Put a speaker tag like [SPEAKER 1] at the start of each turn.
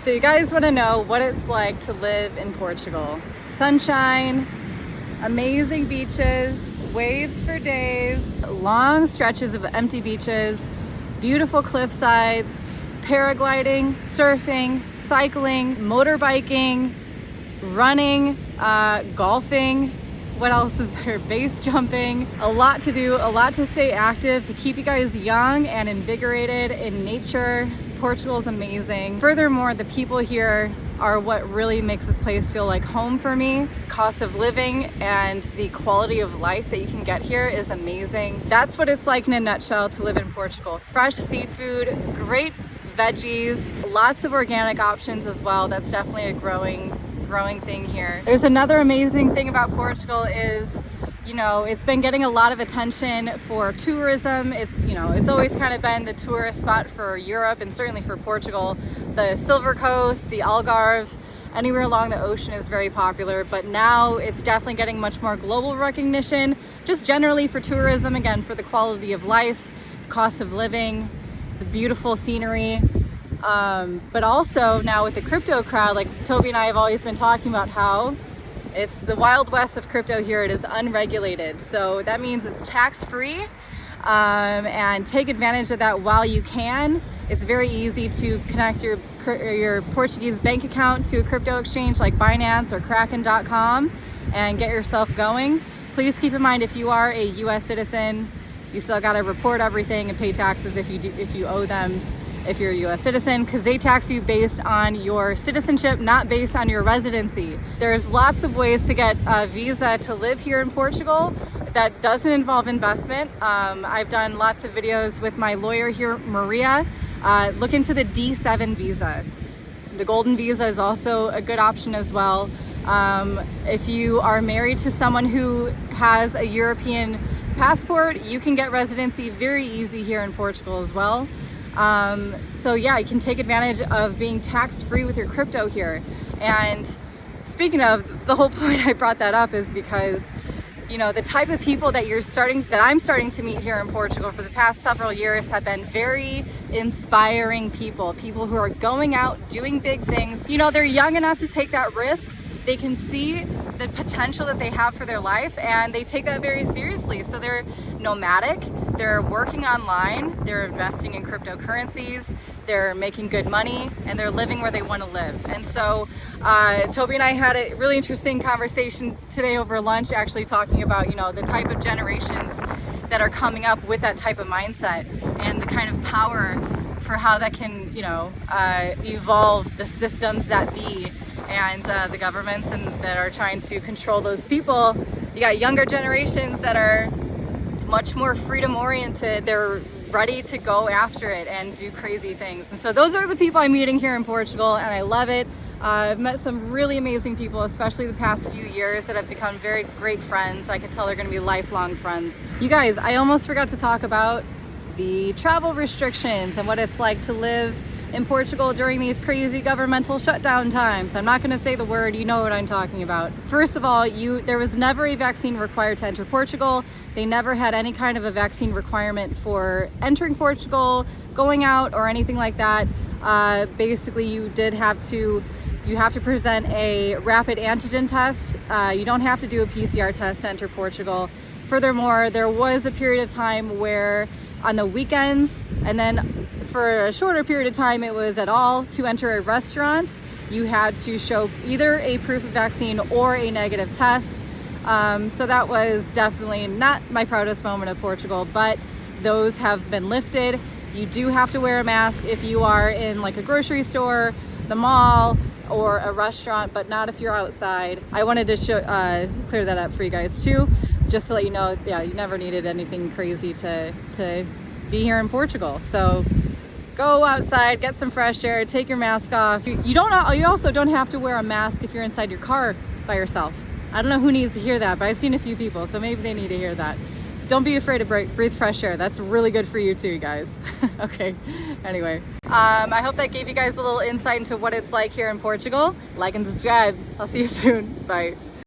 [SPEAKER 1] So you guys want to know what it's like to live in Portugal. Sunshine, amazing beaches, waves for days, long stretches of empty beaches, beautiful cliff sides, paragliding, surfing, cycling, motorbiking, running, golfing. What else is there? Base jumping. A lot to do, a lot to stay active, to keep you guys young and invigorated in nature. Portugal is amazing. Furthermore, the people here are what really makes this place feel like home for me. Cost of living and the quality of life that you can get here is amazing. That's what it's like in a nutshell to live in Portugal. Fresh seafood, great veggies, lots of organic options as well. That's definitely a growing thing here. There's another amazing thing about Portugal is, it's been getting a lot of attention for tourism. It's always kind of been the tourist spot for Europe and certainly for Portugal. The Silver Coast, the Algarve, anywhere along the ocean is very popular, but now it's definitely getting much more global recognition, just generally for tourism, again, for the quality of life, the cost of living, the beautiful scenery. But also now with the crypto crowd, like Toby and I have always been talking about how it's the Wild West of crypto here. It is unregulated. So that means it's tax-free, and take advantage of that while you can. It's very easy to connect your Portuguese bank account to a crypto exchange like Binance or Kraken.com and get yourself going. Please keep in mind, if you are a US citizen, you still got to report everything and pay taxes if you owe them. If you're a US citizen, because they tax you based on your citizenship, not based on your residency. There's lots of ways to get a visa to live here in Portugal that doesn't involve investment. I've done lots of videos with my lawyer here, Maria. Look into the D7 visa. The golden visa is also a good option as well. If you are married to someone who has a European passport, you can get residency very easy here in Portugal as well. So yeah, you can take advantage of being tax-free with your crypto here. And speaking of, the whole point I brought that up is because, the type of people that I'm starting to meet here in Portugal for the past several years have been very inspiring people who are going out, doing big things. They're young enough to take that risk. They can see the potential that they have for their life, and they take that very seriously. So they're nomadic, they're working online, they're investing in cryptocurrencies, they're making good money, and they're living where they want to live. And so Toby and I had a really interesting conversation today over lunch, actually talking about, the type of generations that are coming up with that type of mindset and the kind of power for how that can, evolve the systems that be and the governments that are trying to control those people. You got younger generations that are much more freedom oriented. They're ready to go after it and do crazy things. And so those are the people I'm meeting here in Portugal, and I love it. I've met some really amazing people, especially the past few years, that have become very great friends. I can tell they're going to be lifelong friends. You guys, I almost forgot to talk about the travel restrictions and what it's like to live in Portugal during these crazy governmental shutdown times. I'm not going to say the word, you know what I'm talking about. First of all, there was never a vaccine required to enter Portugal. They never had any kind of a vaccine requirement for entering Portugal, going out, or anything like that. Basically, you have to present a rapid antigen test. You don't have to do a PCR test to enter Portugal. Furthermore, there was a period of time where on the weekends, and then for a shorter period of time it was at all, to enter a restaurant, you had to show either a proof of vaccine or a negative test. So that was definitely not my proudest moment of Portugal, but those have been lifted. You do have to wear a mask if you are in like a grocery store, the mall, or a restaurant, but not if you're outside. I wanted to clear that up for you guys too, just to let you know, yeah, you never needed anything crazy to be here in Portugal. So go outside, get some fresh air, take your mask off. You also don't have to wear a mask if you're inside your car by yourself. I don't know who needs to hear that, but I've seen a few people, so maybe they need to hear that. Don't be afraid to breathe fresh air. That's really good for you too, guys. Okay, anyway. I hope that gave you guys a little insight into what it's like here in Portugal. Like and subscribe. I'll see you soon. Bye.